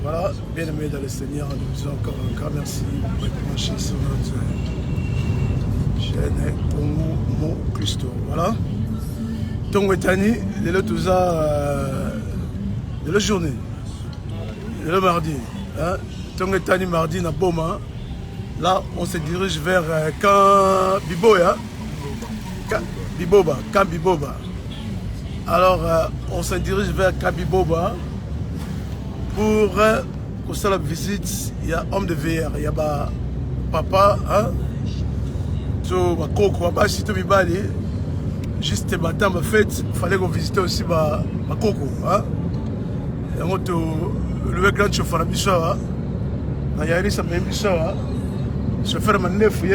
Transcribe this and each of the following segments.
Voilà, bien aimé dans le Seigneur, nous vous disons encore un grand merci pour être branché sur notre chaîne Congo Mo Christo. Voilà. Tongo Etani, le Touza, le journée, le mardi. Tongo Etani, mardi, na Boma. Là, on se dirige vers Camp Biboya. Camp Biboba. Alors, on se dirige vers Camp Biboba. Pour la visite, il y a homme de VR, il y a papa, coco, juste matin, en fait, il fallait qu'on visite aussi ma coco. Et on le grand chauffeur, il y a un chauffeur, il y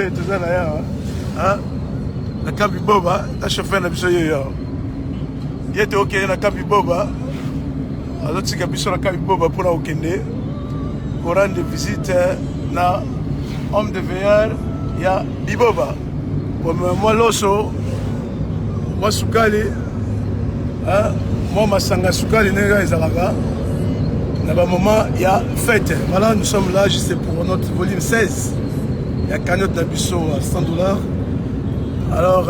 a la Cambi Boba, le chauffeur, il était ok, la Cambi Boba. Alors, si vous avez un peu pour rendre visite à homme de VR, il y a Biboba. Moi, l'osso, moi, Soukali, moi, Masanga Soukali, il y a fête. Voilà, nous sommes là juste pour notre volume 16. Il y a cagnotte d'Abisso à 100 $. Alors,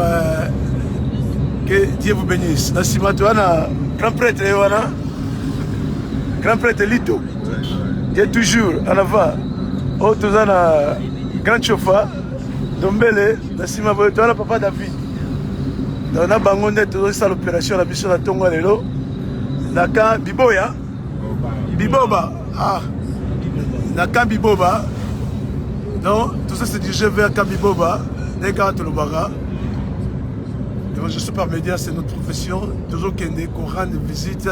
que Dieu vous bénisse. Nassima, tu as grand prêtre, grand prêtre Lito, il est toujours en avant. Oh, tu as un grand chauffeur, Dombele, Nassima, tu as un papa David. On a bangoné tout ça l'opération, la mission de Tongo Lelo. Naka Biboya, Biboba, Naka Biboba. Donc, tout ça c'est dirigé vers Kabiboba, Nekata Lubara. Je suis par média, c'est notre profession. Toujours qu'il y ait des courants de visite.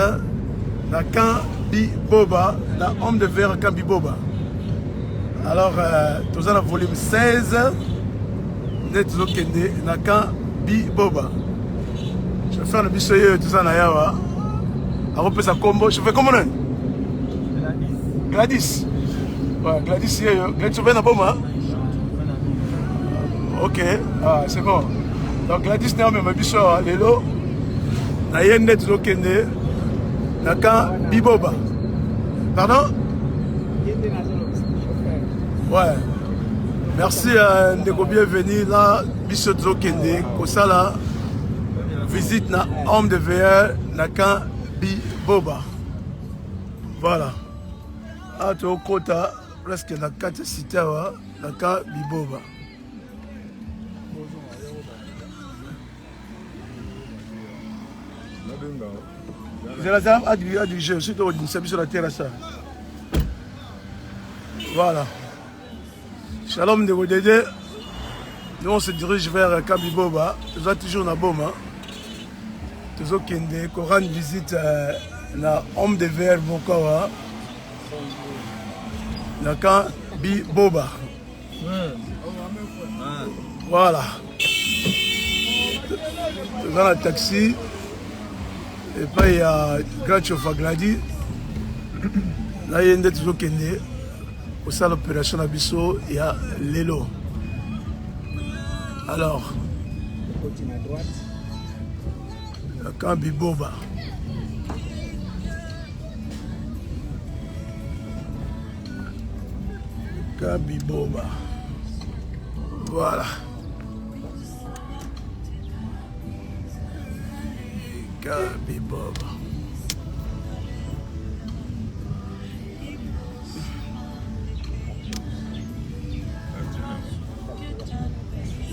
Na Cambi Boba, na homme de verre Cambi Boba. Alors, tout ça, le volume 16, net toujours kende na Cambi Boba. Je vais faire le bissoyer, tout ça, na yawa. Alors, on peut ça combo. Je fais comment on Gladys. Ouais, Gladys, Gladys, tu viens à Boma? Ok, c'est bon. Donc, Gladys, n'est pas même bissoyer, lélo. Na yende toujours kende. Naka Biboba. Pardon? Ouais. Merci à Ndeko bienvenue là, Bissot Zokende, Kosala. Visite na homme de VR, Naka Biboba. Voilà. À ton côté, presque na 4 cités, Naka Biboba. C'est la dame à diriger, surtout au service sur la terre à ça. Voilà. Shalom de Godédé. Nous on se dirige vers Kabiboba. Nous sommes toujours dans Boma. Nous sommes en visite à homme de verre Bokawa. Dans Kabiboba. Voilà. Nous sommes dans le taxi. Et puis il y a grand chauffeur Gladi. Là il y a toujours Kende. Au sein de l'opération Abisso, il y a Lelo. Alors, le camp Biboba. Camp Biboba. Voilà. Camp Biboba.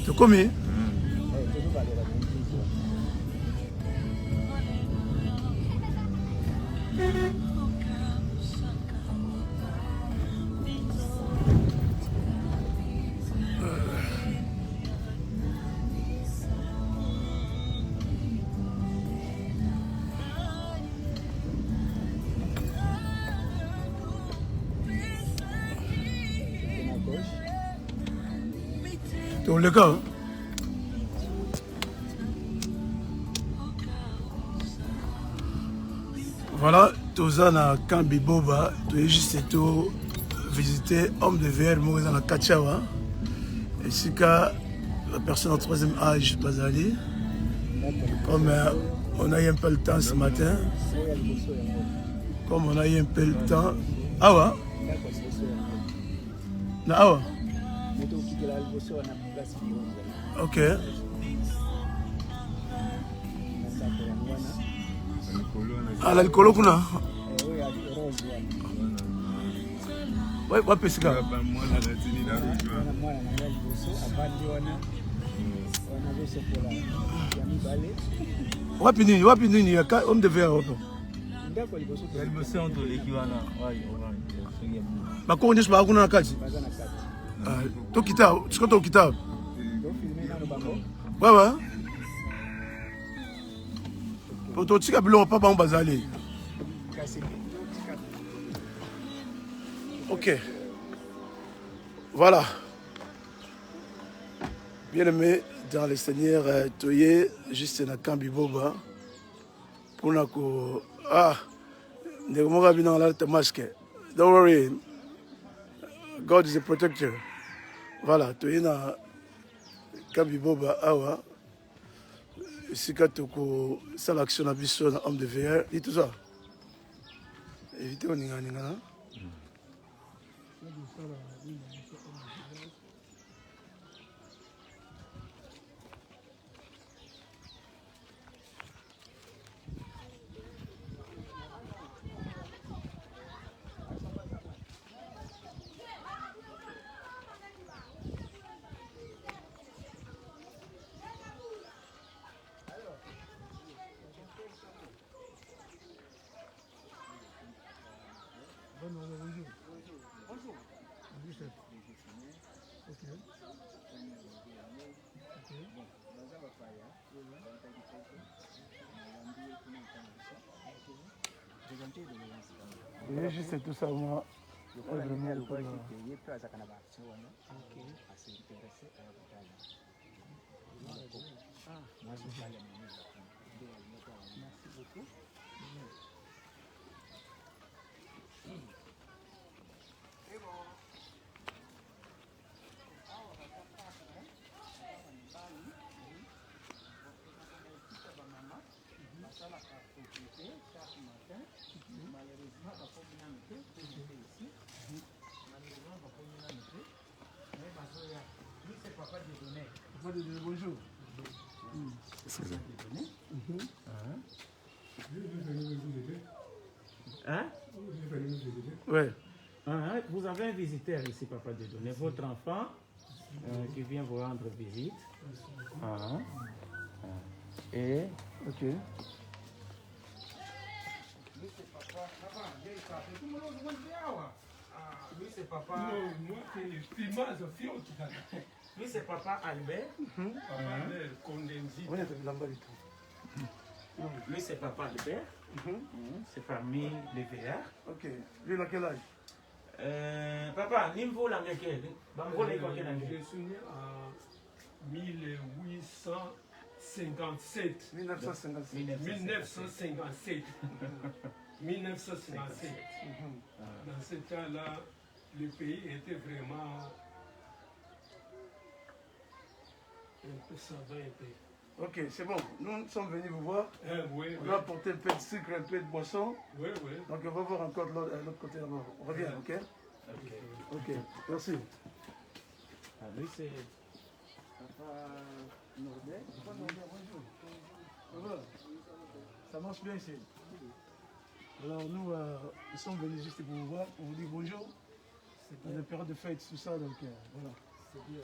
Tu commis? Dans le cas. Voilà, tous à Camp Biboba, tu es juste tout visiter homme de verre, moi dans la Kachawa. Et si la personne au troisième âge pas allée, comme on a eu un peu le temps ce matin, comme on a eu un peu le temps, Awa? Na awa? Ok. Ah, la likolo kuna? Ouais, ouais, pesika. Wapi nini ya homme de verre hapo? Bakonje ba kuna kati. Ah, tokita, siko tokita. Ouais. Poto tika biloko papa on bazali. Ok. Voilà. Bien aimé dans le Seigneur, Toye, juste na Kambi Boba. Pour na ko ne mo ga bina la masque. Don't worry. God is a protector. Voilà, Toye na Kambi Boba awa. Sika toko ça l'action na biso na homme de VR et tout ça. Évitez on ninga na. Bonjour. Oui, juste tout ça, moi. Bonjour. Hein? Ouais. Vous avez un visiteur ici, Papa Dieudonné, votre enfant qui vient vous rendre visite. Et Ok. Lui, c'est papa. Lui, c'est papa Albert. Lui, c'est papa Albert. C'est parmi les VR. Ok. Lui, il a quel âge? Papa, niveau la lequel? Je suis né en 1857. 1957. 1957. Dans ce temps-là, le pays était vraiment un peu savant. Ok, c'est bon. Nous sommes venus vous voir. Oui, On a apporté un peu de sucre, un peu de boisson. Oui. Donc on va voir encore de l'autre côté là-bas. On revient, ok? Ok, merci. Lui, c'est Papa Norbert. Papa Norbert, bonjour. Ça va? Ça marche bien ici. Alors nous sommes venus juste pour vous voir, pour vous dire bonjour. C'est une période de fête, tout ça, donc voilà. C'est bien.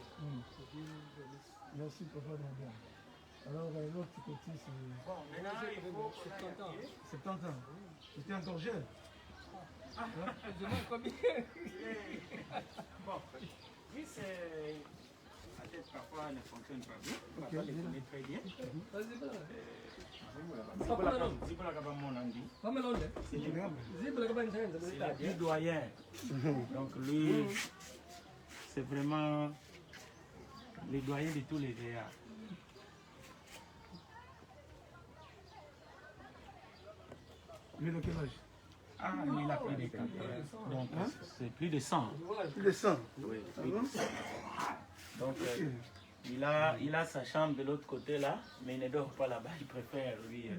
Merci Papa Norbert. Alors l'autre côté c'est... bon. Maintenant, il faut 70 ans. 70 ans. J'étais encore jeune. Je demande combien? Bon, lui, c'est... Peut-être parfois ne fonctionne pas bien. Papa le connaît très bien. C'est le doyen. Donc lui, c'est vraiment le doyen de tous les VA. Lui, de quel âge? Lui, il a plus de 4 ans. Donc, c'est plus de 100. Plus de 100. Oui, plus de 100. Donc, il a sa chambre de l'autre côté là, mais il ne dort pas là-bas. Il préfère, lui.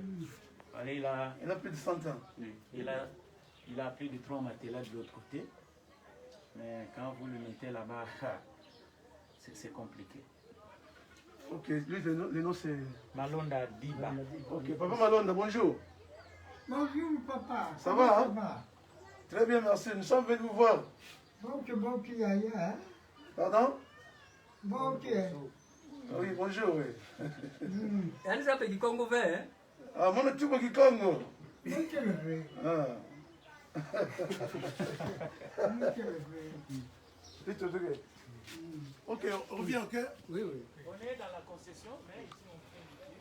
Il a plus de 100 ans. Il a Il a plus de 3 matelas de l'autre côté. Mais quand vous le mettez là-bas, c'est compliqué. Ok, lui, le nom c'est... Malonda Diba. Ok, papa Malonda, bonjour. Bonjour papa. Ça Comment va, ça hein? va? Très bien, merci. Nous sommes venus vous voir. Bon qui aille, hein? Pardon? Bon qui Oui, bonjour, oui. Yaani sasa Kikongo vile Ah, mon tu peux Kikongo. Bon qui le fait. Ah. Bon qui le fait. Vite, ok. Ok, on revient, ok? Oui, oui. On est dans la concession, mais ici on fait du pied.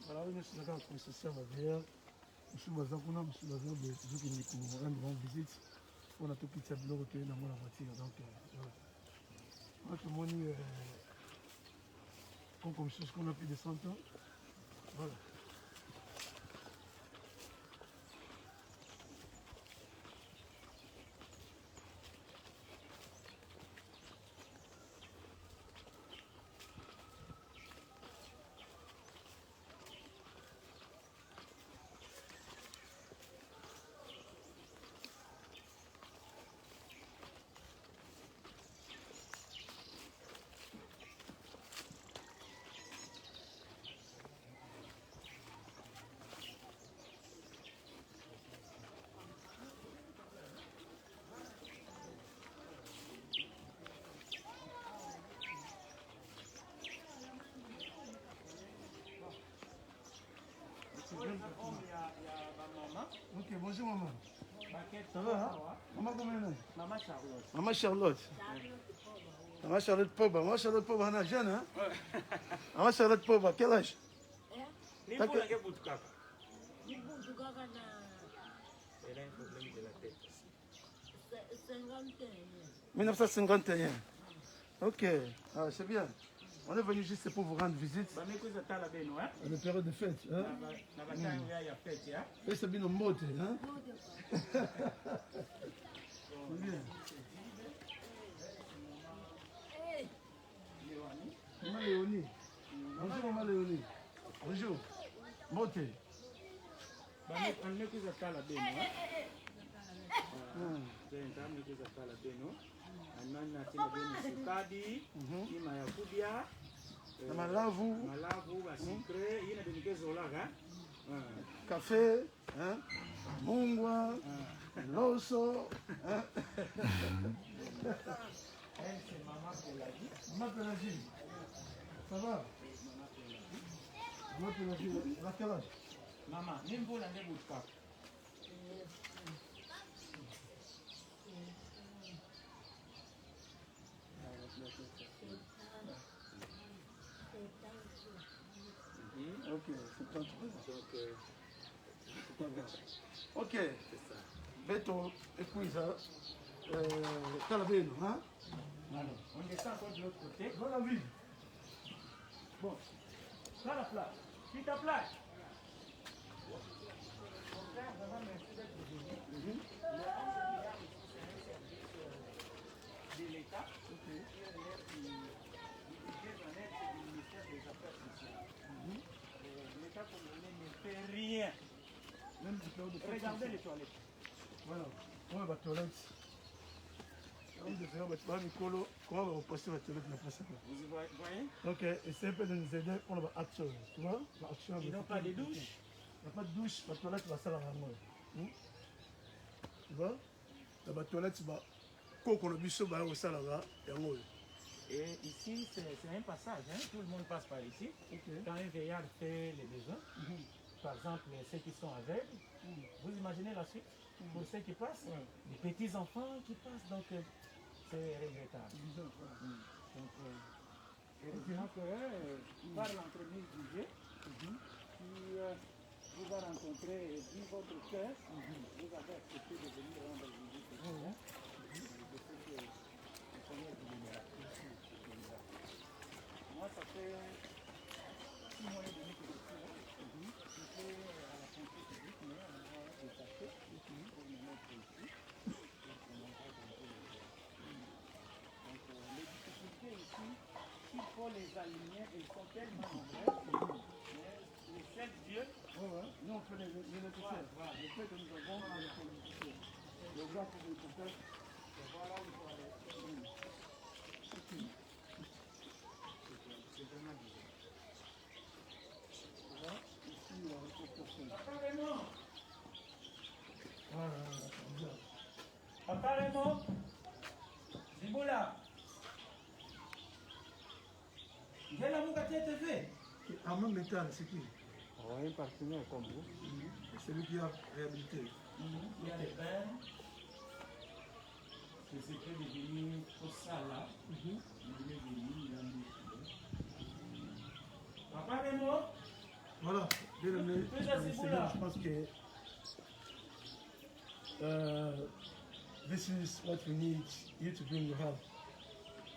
Voilà, nous sommes dans la concession, nous sommes dans une visite. On a tout petit bloc qui est dans la voiture. Donc, voilà. Tout le monde comme chose qu'on a plus de 100 ans. Voilà. Ok, bonjour maman. Ça va, hein? Maman combien d'années? Maman Charlotte. Maman Charlotte. Maman Charlotte Poba. Maman Charlotte Poba, on a jeune, hein? Maman Charlotte Poba, quel âge? Ni pour la Boutouka. Elle a un problème de la tête. 1951. Ok, ah, c'est bien. On est venu juste pour vous rendre visite. Bah, mais quoi ça la beno, hein? À la période de fête. Hein? Na batanga il y a fête, hein? Et c'est bien au mot, hein? C'est bien. Maman Léonie. Bonjour Maman Léonie. Bonjour. Moté. Bah, on ne peut pas la beno, hein? Mais quoi ça la beno? Anana tina beno sukadi, ima ya kubia. Na malavu. Malavu, ba sucre, ina benikezo laga. Café, hein? Mungwa, loso. Hein? Elle, c'est maman Pelagi. Maman Pélagie. Ça va? Maman Pélagie, elle a quel âge? Maman, même pour la Boutouka. Ok, c'est pas trop. Ok. Beto, écoute ça. Calabeno, hein? Alors, on descend encore de l'autre côté. Dans la ville. Bon, là la place. Puis ta place. De l'État, l'État congolais ne fait rien. Même du période de fête. Regardez les toilettes. Voilà. Ouais, bah, toilette. Comme de faire, bah, Nicolo, comment on va reposter la toilette la place? Vous voyez? Ok, essaye un peu de nous aider pour l'action. Tu vois? L'action. Ils n'ont pas de douche. Il n'y a pas de douche, la toilette va salle à moi. Tu vois? La toilette, bah, quand on a vu ça, bah, on salle là, et en haut. Et ici, c'est un passage, hein? Tout le monde passe par ici. Ok. Quand un vieillard fait les besoins, par exemple, ceux qui sont aveugles, vous imaginez la suite? Pour ceux qui passent, les petits-enfants qui passent, donc c'est regrettable. Donc, heureusement que par l'entremise du jeu, qui vous a rencontré du votre cœur, vous avez accepté de venir rendre visite. Je sais que le Seigneur vous bénira. faut les aligner, ils sont tellement nombreux. Mais les 7 dieux, Nous, on fait les nécessaires. Voilà, le fait que nous avons, on les fait les nécessaires. Le gars pour les contacts, voilà, il faut aller. C'est vraiment bizarre. Voilà, ici, il y a une proportion. apparemment, Voilà, bizarre. apparemment, Ziboula, il y a la mouka tête fait. En même temps, c'est qui? Un partenaire comme vous. C'est lui qui a réhabilité. Il y a les bains. C'est ce qui est devenu au sala. Il est devenu, il a mis. Apparemment, Voilà, bien aimé, je pense que this is what we need you to bring your help.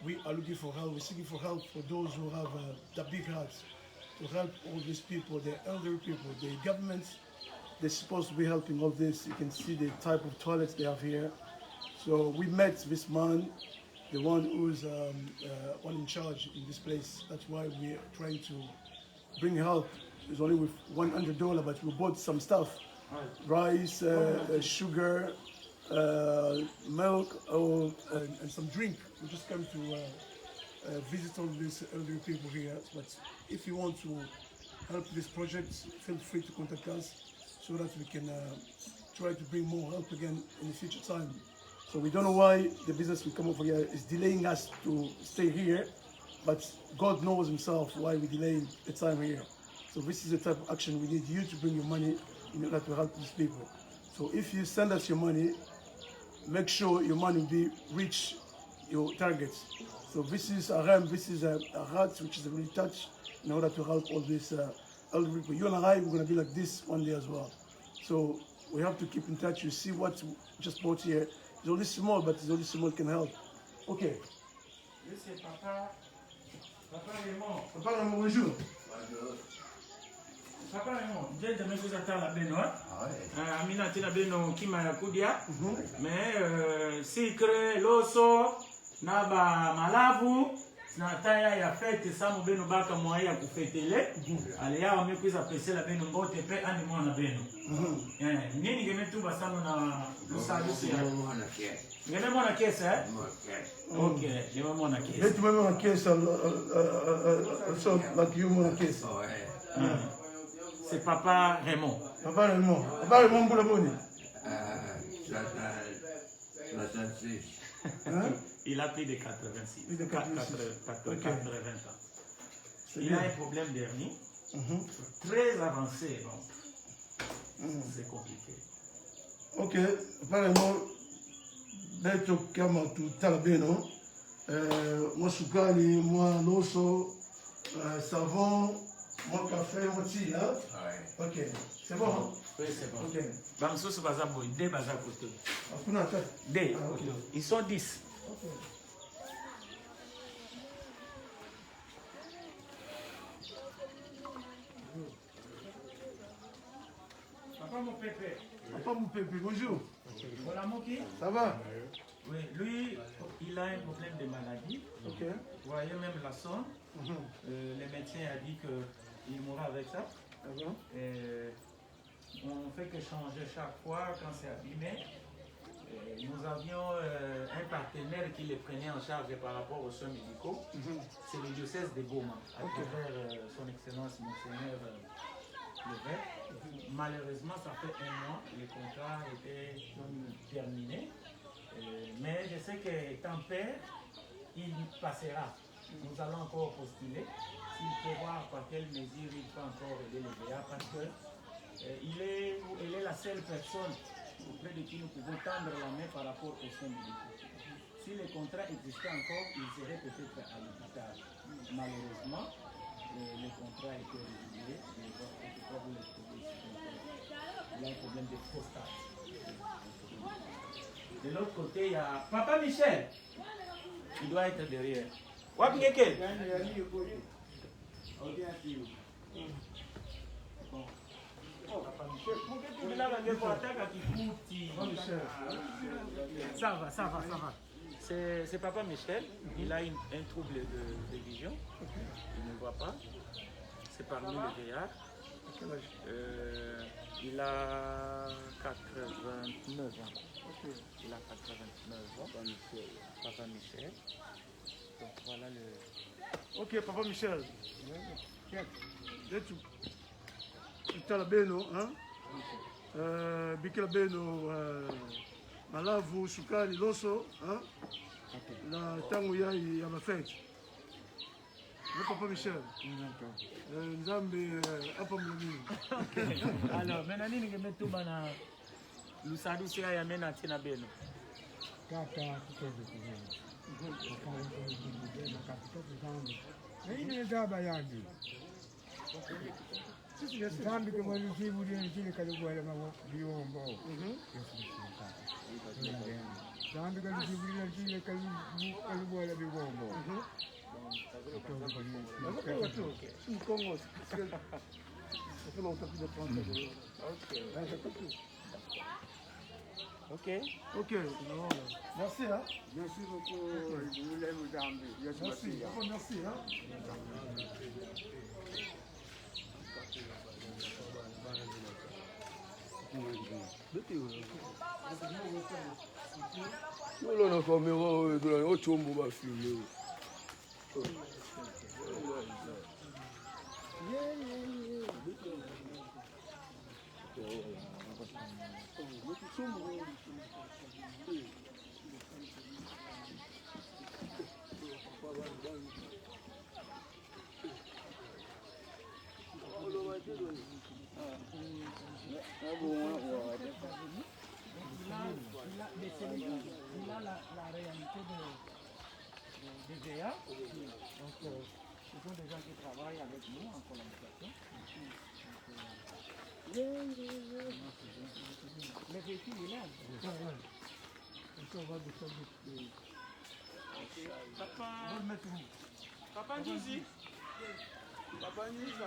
We are looking for help. We're seeking for help for those who have the big hearts to help all these people, the elderly people. The government, they're supposed to be helping all this. You can see the type of toilets they have here. So we met this man, the one who's one in charge in this place. That's why we're trying to bring help. It's only with $100, but we bought some stuff, rice, sugar, milk, and some drink. We just come to visit all these elderly people here. But if you want to help this project, feel free to contact us so that we can try to bring more help again in the future time. So we don't know why the business we come over here is delaying us to stay here, but God knows himself why we're delaying the time here. So this is the type of action we need you to bring your money in order to help these people. So if you send us your money, make sure your money will reach your targets. So this is a ram, this is a heart which is really touched in order to help all these elderly people. You and I, we're going to be like this one day as well. So we have to keep in touch. You see what we just bought here. It's only small, but it's only small can help. Okay. Lui, c'est Papa. Papa Raymond. Papa Raymond, bonjour. Papa Raymond, je vais vous attendre la benoît. Amina tina beno kima ya kudia. Mais sikre loso naba malavu na taya ya fete samu beno baka moya ya kufetele. Ale ya wamekuiza pese la beno mbote pe ani mwana beno. Nini geme tu basano na lusalusi ya. Geme mwana kesa eh? Ok, geme mwana kesa. Let me mwana kesa so like you mwana kesa. C'est Papa Raymond. Papa Raymond. Papa Raymond mbula boni. 66. Hein? Il a plus de 86. Plus de 86. 80 ans. Il a un problème d'hernie très avancé. Donc, c'est compliqué. Ok, Papa Raymond, beto kama tutala beno. Moi sukali, moi loso, savon, moi café, moi tea, hein? Ok, c'est bon, hein? Oui, c'est bon. Ok. Bamsous Bazabo, deux Bazakoto. Akuna attaque. Deux. Ah, ok. Ils sont 10. Ok. Papa mon pépé. Papa mon pépé, bonjour. Voilà mon qui? Ça va? Oui, lui, il a un problème de maladie. Ok. Vous voyez même la sonde. Le médecin a dit qu'il mourra avec ça. Ah bon? On fait que changer chaque fois quand c'est abîmé. Nous avions un partenaire qui les prenait en charge par rapport aux soins médicaux. C'est le diocèse de Boma, à travers son excellence Monseigneur Levesque. Malheureusement, ça fait 1 mois, le contrat était terminé. Mais je sais que Tempère, il passera. Nous allons encore postuler. S'il peut voir par quelle mesure il peut encore aider le VA, parce que elle est la seule personne auprès de qui nous pouvons tendre la main par rapport aux soins médicaux. Si le contrat existait encore, il serait peut-être à l'hôpital. Malheureusement, le contrat a été résilié. Il y a un problème de prostate. De l'autre côté, il y a Papa Michel. Il doit être derrière. Wapingeke. Papa Michel. Ça va. C'est Papa Michel. Il a un trouble de vision. Il ne voit pas. C'est parmi les vieillards. Il a 89 ans. Il a 89 ans. Papa Michel. Donc voilà le... Ok, Papa Michel. Tu as la beno, hein? Bikila beno, malavu, sukari, loso, hein? Na tango ya mafete. Le Papa Michel. Nzambe apa mlimi. Alors, maintenant, nous allons mettre tout dans le sadou, c'est à yamena tina beno. Tata, tutoze kuzuri. Na ile daba yangu. Zambi kama lusibu ile kile kalikuwa na biombo. Zambi kama lusibu ile kile kalikuwa na biombo. Ok. Ok. Merci, hein? Merci beaucoup. Vous l'aimez Zambi. Merci. Merci, hein? Nous on a caméra au chombo va filmer. Il a la réalité des VA. Donc, ce sont des gens qui travaillent avec nous en collaboration. Le véhicule est là. Papa Nisi. Papa Nisi.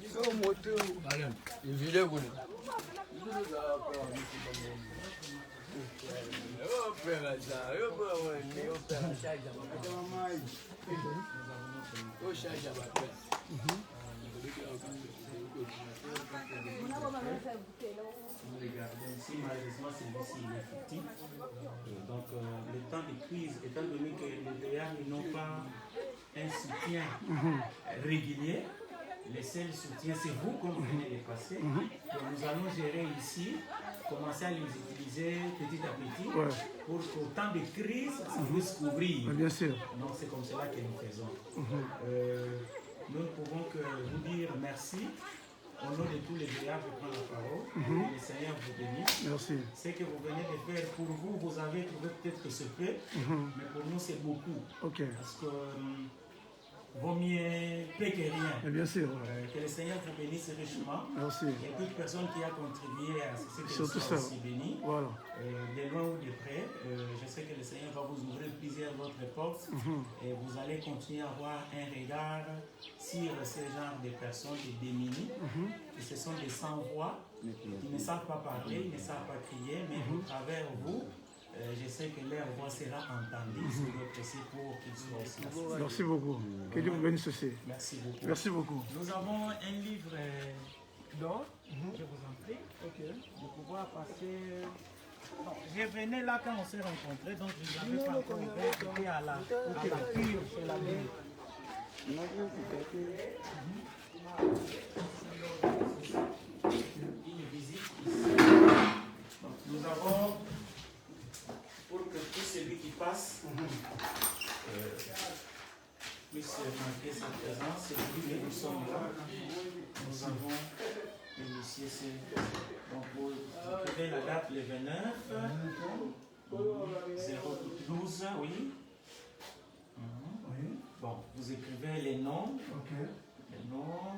Sio moto. Vile kuna. Regardez ici, malheureusement, celui-ci il est fictif. Donc, le temps de crise, étant donné que les VA n'ont pas un soutien régulier, le seul soutien, c'est vous, comme vous venez de passer. Donc, nous allons gérer ici, commencer à les utiliser petit à petit pour qu'au temps de crise, ça puisse couvrir. Bien sûr. Donc, c'est comme cela que nous faisons. Nous ne pouvons que vous dire merci au nom de tous les veillards, je prends la parole. Que le Seigneur vous bénisse. Merci. Ce que vous venez de faire, pour vous, vous avez trouvé peut-être que c'est peu, mais pour nous, c'est beaucoup. Ok. Parce que vaut mieux peu que rien. Et bien sûr. Que le Seigneur vous bénisse richement. Merci. Et toute personne qui a contribué à ce que Surtout soit ça. aussi béni, Voilà. de loin ou de près, je sais que le Seigneur va vous ouvrir plusieurs autres portes et vous allez continuer à avoir un regard sur ce genre de personnes démunies, qui ce sont des sans-voix, qui ne savent pas parler, ils ne savent pas crier, mais au travers vous, je sais que leur voix sera entendue sur votre aussi pour qu'ils soient aussi assistés. Merci beaucoup. Que Dieu vous bénisse aussi. Merci beaucoup. Merci beaucoup. Nous avons un livre d'or, je vous en prie, de pouvoir passer. Bon, je venais là quand on s'est rencontrés, donc je n'avais pas encore ouvert, c'était à la cure chez la mère. Une visite ici. Donc, nous avons, pour que tout celui qui passe puisse marquer sa présence, c'est lui que nous sommes là. Nous avons initié ce. Donc vous écrivez la date le 29, 012, oui. Bon, vous écrivez les noms. Les noms.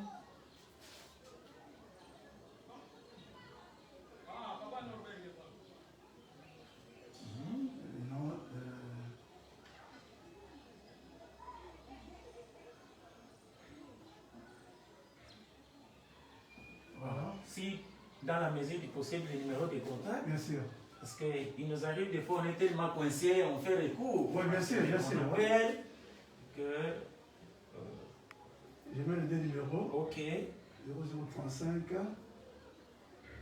Si dans la mesure du possible, les numéros de contact. Bien sûr. Parce qu'il nous arrive des fois, on est tellement coincé, on fait recours. Oui, bien sûr, bien sûr. On appelle que. Je mets les deux numéros. Ok. 0035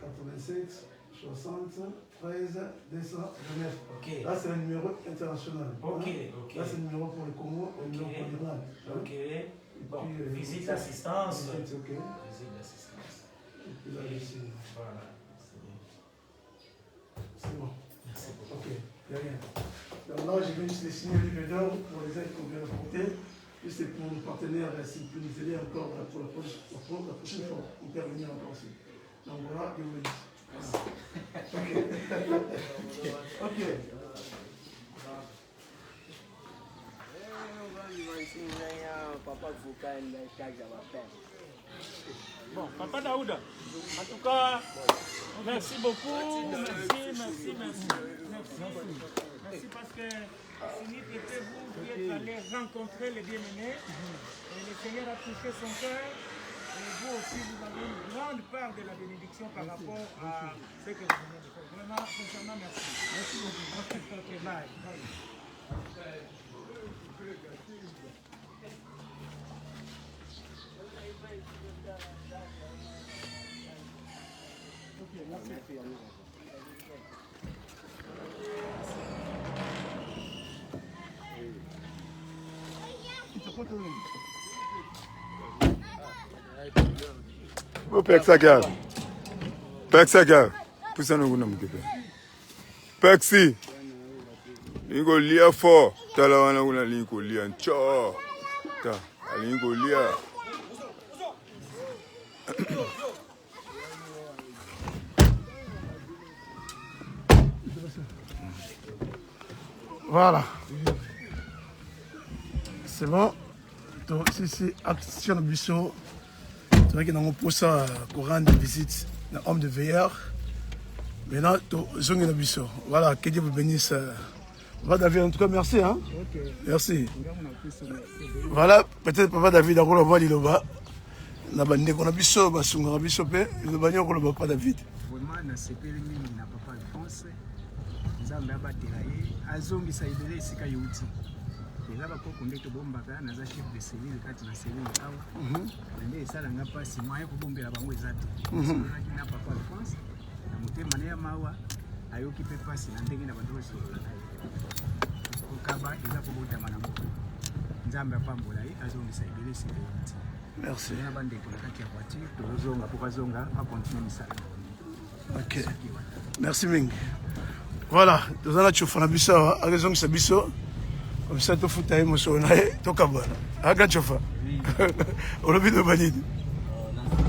87 60 13 229. Ok. Là, c'est le numéro international. Ok, Hein? ok. Là, c'est le numéro pour le Congo et le numéro pour l'Iran. Ok. Bon, puis, visite d'assistance. Visite, ok. Visite d'assistance. Et puis là, ici. Voilà. C'est bon. Merci beaucoup. Ok, il n'y a rien. Donc là, je vais juste les signer le livre d'or pour les aides qu'on vient de porter. Et c'est pour nos partenaires, s'ils peuvent nous aider encore pour la prochaine fois, intervenir encore aussi. Donc voilà, je vous le dis. Ok. Ok. Bon, Papa Daouda, en tout cas, merci beaucoup. Merci parce que ce n'est que vous qui êtes allés rencontrer les bien-aimés. Et le Seigneur a touché son cœur. Et vous aussi, vous avez une grande part de la bénédiction par rapport à ce que vous venez de faire. Vraiment, sincèrement, merci. Merci beaucoup. Ok, bye. Peksaga. Peksaga. Pusa no guna mkipe. Peksi. Lingo lia fo. Tala wana guna lingo lia ncho. Ta. Lingo lia. Voilà. C'est bon. Donc, c'est action de Bissot. C'est vrai qu'on a posé pour rendre visite à l'homme de veilleur. Maintenant, Zongue de Bissot. Voilà, que Dieu vous bénisse. Papa David, en tout cas, merci. Hein? Okay. Merci. Voilà, peut-être Papa David a roulé au bas de l'Oba. On a bandé qu'on a Bissot, on a Bissot, on a bandé qu'on a Papa David. Vraiment, on a séparé na Papa Alphonse. Nzambe abatela ye azongisa ebele esika yeuti eza bakoko nde tobombaka naza chef de cellule kati na cellule awa nde esalanga mpasi mwaye kobombela bango eza te sololaki na Papa Alphonse na motema na ya mawa ayoki mpe mpasi na ndenge na bantu osolola na ye kokaba eza kobotama na moko nzambe apambola ye azongisa ebele esika yeuti merci na bandeko na kati ya voiture tozozonga mpo bazonga akontinue misala ok merci mingi. Voilà, nous allons faire un biseau, à raison que c'est biseau, comme ça, tout fout à émotion, tout cabane. À gâteau, on a vu de banide.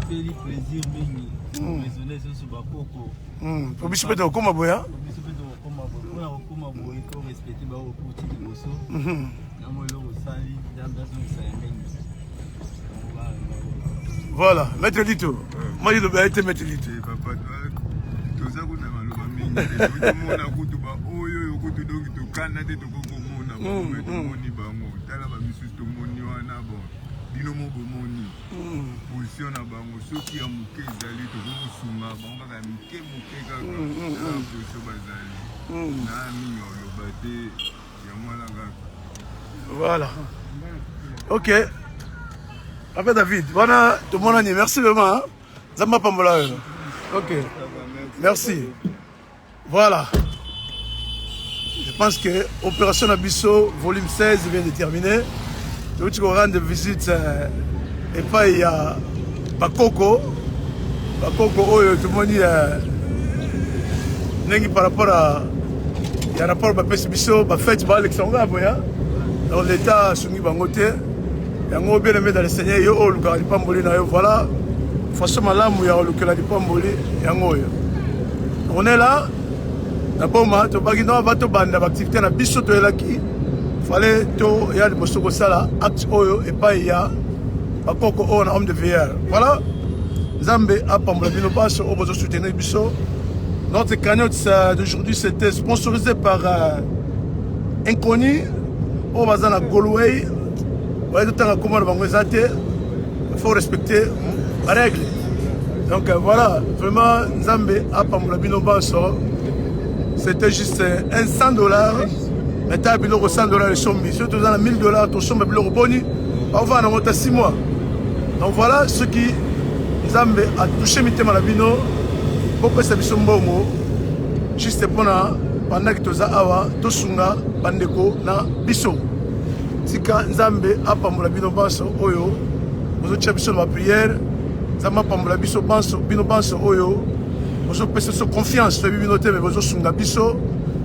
sepeli plaisir mingi maisonnaise oso bakoko po biso mpe tokóma boye biso mpe tokokóma boye mpona kokóma boye to respecte baokuti liboso yango eloko osali nzambe azongisa ya mingi. Voilà, Maître Lito. Moi, je dois être Maître Lito. Papa, tout ça, on a mal au mine. On a goûté au yo, goûté donc to Canada, to go mona, moni bango. Tala ba misus to moni wana bon. Dino mo bo moni. Position na bango, soki ya muke ezali to go sunga, bango ba muke kaka. Na position bazali. Na minyo lo bate ya mwana kaka. Voilà. OK. Papa David, voilà, tout le monde est. Merci vraiment. Zamba Pambola. Ok. Merci. Voilà. Je pense que l'opération Abisso, volume 16, vient de terminer. Tout le monde rendre visite. Et pas il y a Bakoko. Bakoko, tout le monde dit. Par rapport à. Il y a rapport à Bisso, fait Alexandra, dans l'état Sungi Bangote. Yango bien aimé dans le Seigneur, yo o luka lipamboli na yo voilà. Façon malamu ya luka lipamboli yango yo. On est là. Na boma to bagi no bato banda activité na biso to elaki. Fallait to ya liboso ko sala acte oyo et pas ya bakoko o na homme de VR. Voilà. Zambé a pambola bino baso o bozo soutenir biso. Notre cagnotte d'aujourd'hui c'était sponsorisé par Inconnu au bazana Golway. Il faut respecter la règle. Donc voilà, vraiment, Nzambe a pamulabino baso. C'était juste un $100. Maintenant, il y a $100 de sommes. Surtout dans les $1000, tout somme est boni. On va en monter 6 mois. Donc voilà ce qui Nzambe a touché Mité Malabino. Pourquoi c'est un bongo? Juste pendant que tu as awa, tu sunga, pandeko, na biso. Tika Nzambe apambola bino banso oyo bozo tia biso na prière Nzambe apambola biso banso bino banso oyo bozo pesa so confiance to bino te mais bozo sunga biso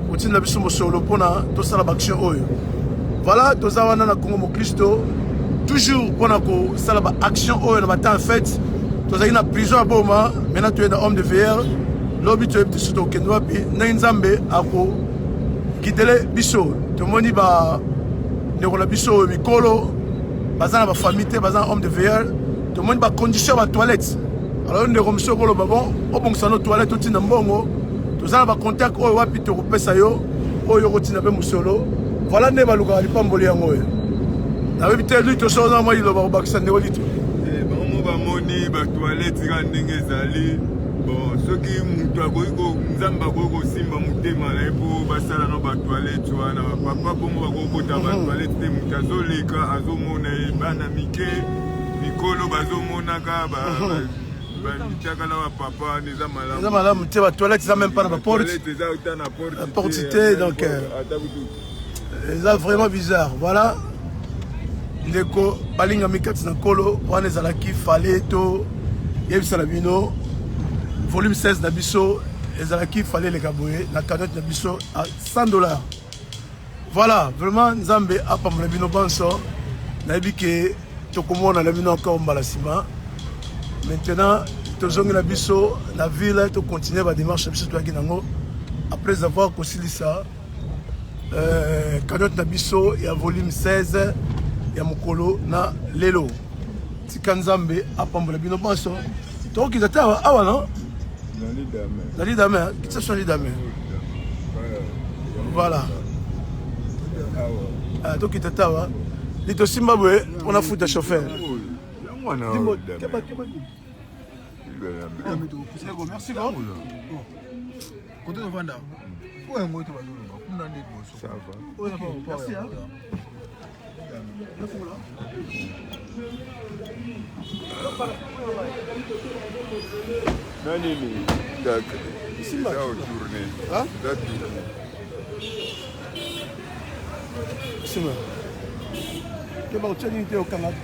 otinda biso mosolo pona to sala action oyo. Voilà toza wana na Congo mo Christo toujours pona ko sala ba action oyo na bata en fait toza ina prison à Boma maintenant tu es un homme de VR lobi tu es petit to kendo pi na Nzambe ako kitele biso to moni ba la biso mikolo bazana ba famille bazana homme de VR tout le monde ba condition ba toilette alors on est comme ça ko bon au bon sano toilette tout na mbongo tozana ba contact oyo wapi to kopesa yo oyo kotina be musolo voilà ne ba luka lipamboli yango yo na bité lui to so na moi il ba bakisa ne olito ba moni ba toilette ga ndenge ezali bon soki mutu akoki Nzambe akoki simba mutema na ye mpo basala no ba toilette wana papa bongo bakokota ba toilette te mutu azoleka azomona ye bana mike mikolo bazomonaka mitaka na bapapa eza malamu te ba toilette eza même pas na ba porte la portité donc eza vraiment bizarre voilà ndeko balinga mikati na kolo wana ezalaki fale to yebisa na bino volume 16 Nabiso, il fallait les gaboyer, la cagnotte Nabiso à $100. Voilà, vraiment, Nzambe a pas mon abino banso. Nabi que Chokomo na l'abino encore Mbalasima. Maintenant, Tozong Nabiso, la ville, tu continues la démarche Nabiso Touakinango. Après avoir concilié ça, cagnotte Nabiso, il y a volume 16, il y a Mokolo na Lelo. Tika Nzambe a pas mon abino banso. Donc, ils étaient ah non? Nali Damen, qui c'est son Damen? Voilà. Donc il était là. Il était au Zimbabwe, on a foutu un chauffeur. Merci beaucoup. Merci. Nani d'accord. Ici là au tourner. Hein? C'est moi. Que bon tu es au Canada.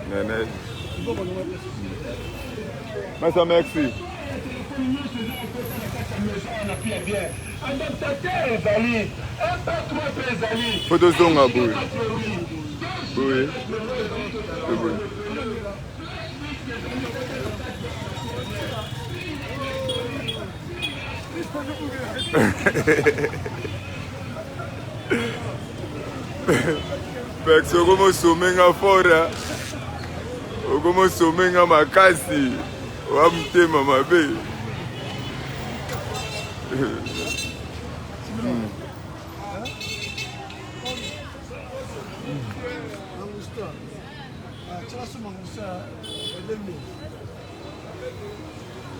Nene. Massa merci. Photo zonga boy. Oui. Parce que como somenga fora, como somenga makasi, wa mtema mabe.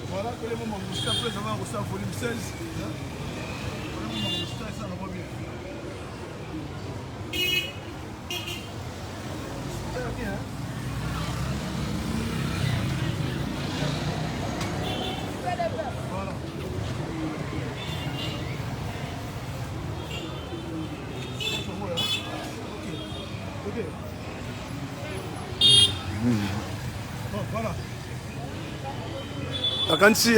Voilà, que les moments jusqu'à présent, on va recevoir volume 16. Ça va bien. Voilà. Ok. Bon, voilà. Akansi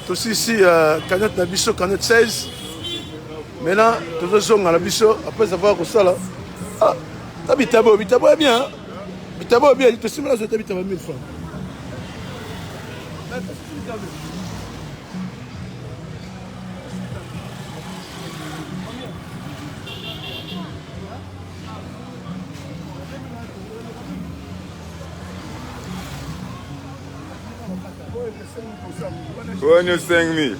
aussi ici cagnotte na biso cagnotte 16. Maintenant tozozonga na biso après avoir kosala. Ah, ta bitabo est bien. Bitabo est bien, tu sais là je t'habite à 1000 francs. When you sing me.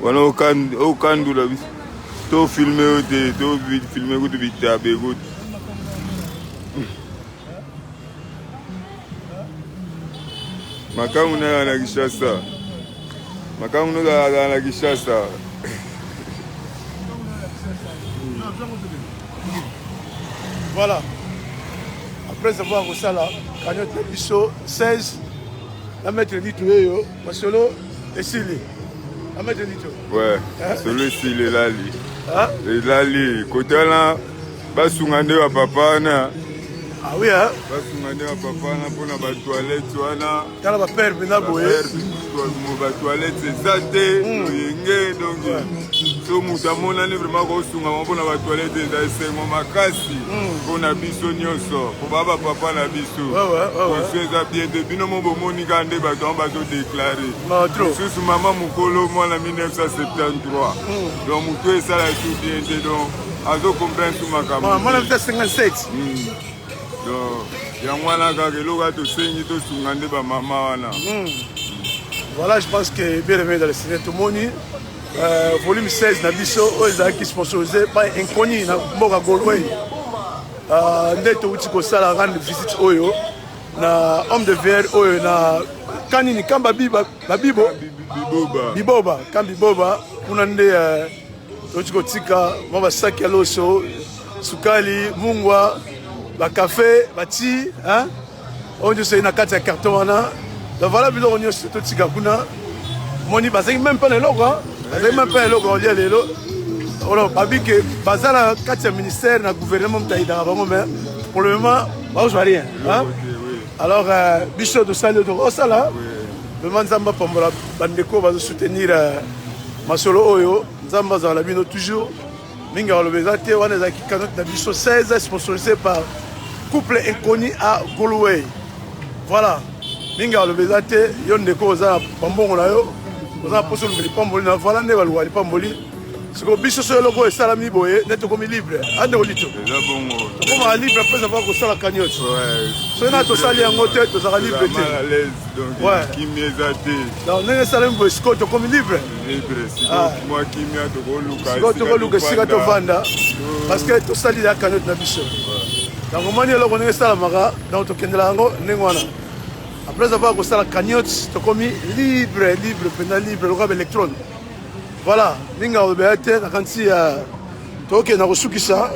Wana okandula to filmer to filmer ko to bitabe ko. Makamu na Kishasa. Makamu na Kishasa. Voilà. Après avoir reçu la cagnotte biso 16, la mettre litre yo, masolo et sili. La mettre litre. Ouais, solo sili lali. Ah? Lali, côté là, basungande wa papa na. Ah oui hein. Basungande wa papa na pour na ba toilette wana. Tala ba père bina boye. Ba toilette c'est ça té, yenge donc. So mutamona ni vraiment ko sunga pour na ba toilette za sengo makasi. Pour na biso nyonso, pour baba papa na biso. Ouais. Pour ça bien de bino mo bomoni kande ba don ba to déclarer. Ma trop. Sous maman mukolo moi en 1973. Donc muto ça la tout bien donc azo comprendre tout makambo. Moi en 57. Donc yangwana ka keloka to sengi to sungande ba mama wana. Voilà, je pense que bien aimé dans le cinéma tout le monde. Volume 16 na biso qui sponsorisé par Inconnu na mboka Golway. Ndeto uti ko sala rendre visite oyo na homme de verre oyo na kanini kamba bibo biboba kambi biboba kuna nde uti ko tika mwa saki ya loso sukali mungwa ba café ba ti hein on dit c'est na kati ya carton wana donc voilà biloko nyonso to tika kuna moni bazaki même pas le logo hein bazaki même pas le logo on dit lelo alors babi que bazala kati ya ministère na gouvernement mtaïda bango mais pour le moment ba je rien hein alors biso de salle de osala vraiment nzamba pambola bandeko bazo soutenir masolo oyo nzamba za la bino toujours minga lobeza te wana za cagnotte na biso 16 sponsorisé par couple Inconnu à Golway. Voilà. Minga lobeza te yo ndeko za pambongo na yo oza poso le pamboli na voilà ne balwa le pamboli ce que biso so logo salami boye neto comme libre ande olito Là bongo. comme libre après avoir reçu la cagnotte. Ouais. So na to sali en hôtel to za libre te. À l'aise donc qui miezate. Donc nene salami boye scott comme libre. Libre si moi qui mia to go luka. Scott to luka sika to vanda parce que to sali la cagnotte na biso. Donc moni logo nene salamaka donc to kendela ngo nengwana. Après avoir reçu la cagnotte to comme libre pendant libre le câble électron. Voilà, minga obéate na kanti ya toke na kosukisa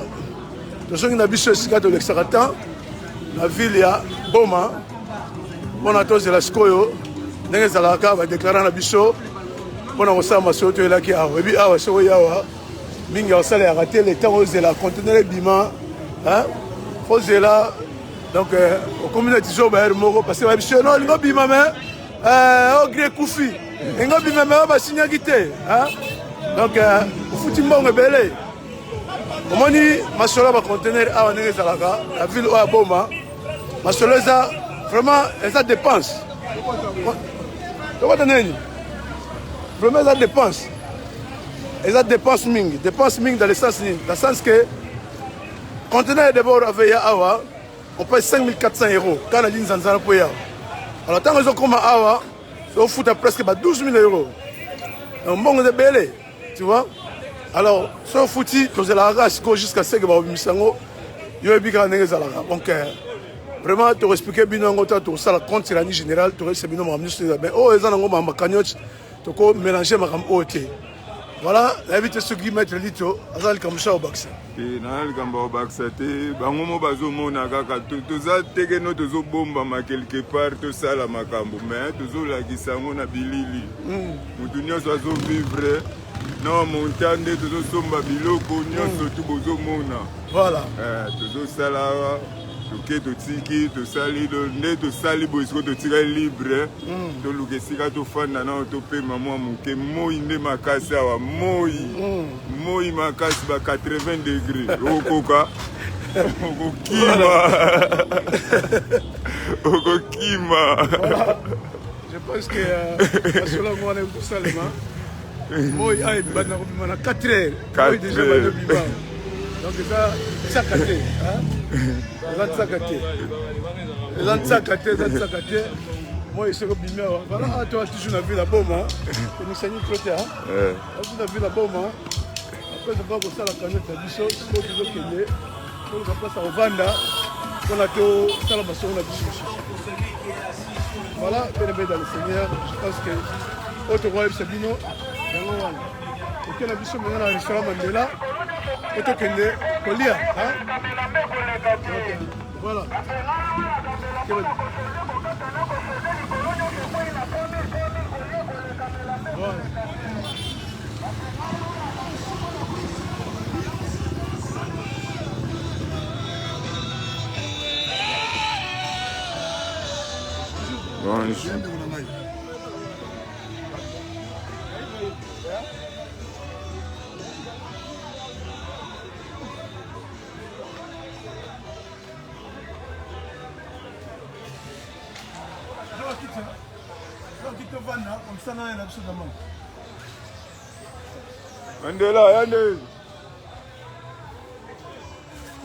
tosongi na biso esika to l'extractant na ville ya Boma pona tozela sikoyo ndenge ezalaka badéclara na biso mpona kosala masolo toyelaki awa ebi awa soko yawa mingi osala ya rate le temps ozela conteneur ebima fozela donc okomi na tizo bayere moko parce que babiso no olingo bima me au gré Koufi. Et nous avons signé guité. Donc, au foot, bon belé. Comment dit, ma soeur va contenir à la ville où à Boma. Ma soeur, vraiment, elle dépense. Vraiment, elle dépense. Elle dépense ming. Dépense ming dans le sens que, conteneur d'abord avec Awa, on paye 5400 €. Quand la ligne Zanzana pour Yawa. Alors, tant qu'ils ont comme Awa, on fout à presque 12 000 €. Donc, bon, c'est belé. Tu vois? Alors, si on fout, tu as la race jusqu'à ce que vous ayez mis un donc, vraiment, tu expliqué bien tu as la compte tyrannie générale, tu as bien mais oh, ils ont un cagnotte, tu as mélangé ma OT. Voilà, l'invité ce qui met le lito, Azal Kamcha au Baxa. Et Nal Kamba au Baxa, Bangomo Bazomo Nagaka, tous à Tegeno, tous au bomba, quelque part, tout ça la Makambo, mais tous au la Gisango na Bilili. Moutounios oiseaux vivre. Non, montande, tous au somba biloko, nyos, tout bozo mona. Voilà. Tous au salara. Toke totiki tosali nde tosali boye siko totika libre toluka esika tofanda nao topema mwa moke moi nde makasi awa moi makasi ba 80 degré okoka okokima. Je pense que cela moi on tout ça moi ay bana ko na 4 heures. 4 déjà heures. Donc ça caté hein. Moi, je suis bien. Voilà, tu as toujours la vie là-bas. Tu nous saignes trop tard. Tu as vu là-bas. Après, je vais ça la canette à Bissau. Tu veux qu'il y ait. On va passer au Vanda. On a tout ça la basson à Bissau. Voilà, bien dans le Seigneur. Je pense que autre roi Sabino. Ok, la Bissau maintenant dans le restaurant Mandela. Et toi, Kende, Kolia. Voilà.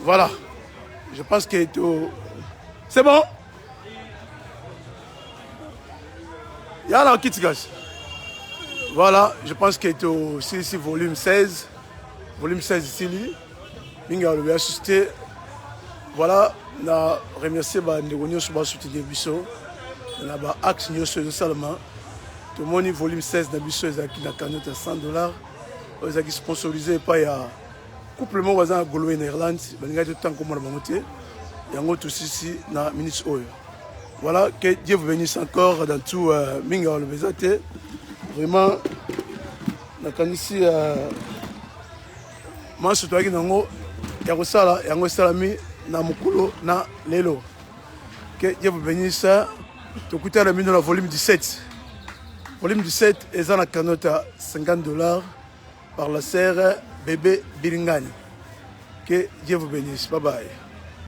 Voilà, je pense que c'est bon. Il y a la kit gas. Voilà, je pense que c'est ici volume 16. Volume 16 ici. Minga le assisté. Voilà, on a remercié Ndegonios sur le soutien de Bissau. On a axe Nyos seulement. Tout le monde volume 16 de Bissau qui a cagnotte à $100. Ils ont sponsorisé par un couplement voisin à Golo en Irlande. Ils ont tout le temps comme on a monté. Il y a un autre ici dans Ministre Oil. Voilà, que Dieu vous bénisse encore dans tout Minga le Bézate. Vraiment, on a ici moi surtout avec Nango, il y a ça, il y a salami, na mukulu, na lelo. Que Dieu vous bénisse. Tu écoutes la mine dans le volume 17. Volume 17, ils ont la cagnotte à $50 par la sœur Bébé Biringani. Que Dieu vous bénisse. Bye bye.